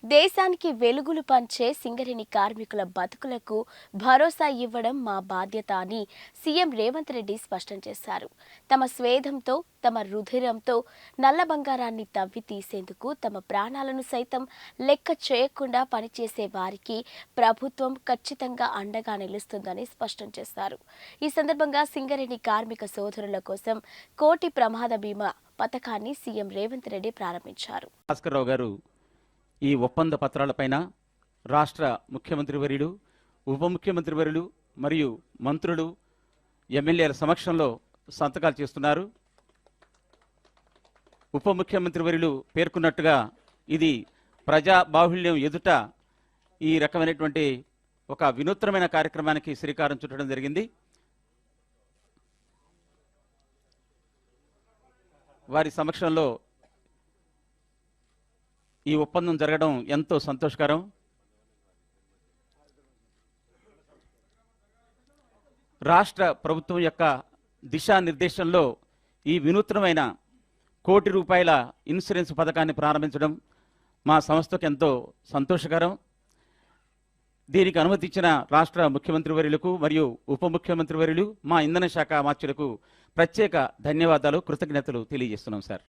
దేశానికి వెలుగులు పంచే సింగరేణి కార్మికుల బతుకులకు భరోసా ఇవ్వడం మా బాధ్యత అని సీఎం రేవంత్ రెడ్డి స్పష్టం చేశారు. తమ స్వేదంతో, తమ రుధిరంతో నల్ల బంగారాన్ని తవ్వి తీసేందుకు తమ ప్రాణాలను సైతం లెక్క చేయకుండా పనిచేసే వారికి ప్రభుత్వం ఖచ్చితంగా అండగా నిలుస్తుందని స్పష్టం చేశారు. ఈ సందర్భంగా సింగరేణి కార్మిక సోదరుల కోసం కోటి ప్రమాద బీమా పథకాన్ని సీఎం రేవంత్ రెడ్డి ప్రారంభించారు. భాస్కర్రావు గారు ఈ ఒప్పంద పత్రాలపైన రాష్ట్ర ముఖ్యమంత్రి వర్యులు, ఉప ముఖ్యమంత్రి వర్యులు మరియు మంత్రులు, ఎమ్మెల్యేల సమక్షంలో సంతకాలు చేస్తున్నారు. ఉప ముఖ్యమంత్రి వర్యులు పేర్కొన్నట్టుగా ఇది ప్రజా బాహుళ్యం ఎదుట ఈ రకమైనటువంటి ఒక వినూత్నమైన కార్యక్రమానికి శ్రీకారం చుట్టడం జరిగింది. వారి సమక్షంలో ఈ ఒప్పందం జరగడం ఎంతో సంతోషకరం. రాష్ట్ర ప్రభుత్వం యొక్క దిశానిర్దేశంలో ఈ వినూత్నమైన కోటి రూపాయల ఇన్సూరెన్స్ పథకాన్ని ప్రారంభించడం మా సంస్థకు ఎంతో సంతోషకరం. దీనికి అనుమతి ఇచ్చిన రాష్ట్ర ముఖ్యమంత్రి వర్యులకు మరియు ఉప ముఖ్యమంత్రి వర్యులు, మా ఇంధన శాఖ మార్చులకు ప్రత్యేక ధన్యవాదాలు, కృతజ్ఞతలు తెలియజేస్తున్నాం సార్.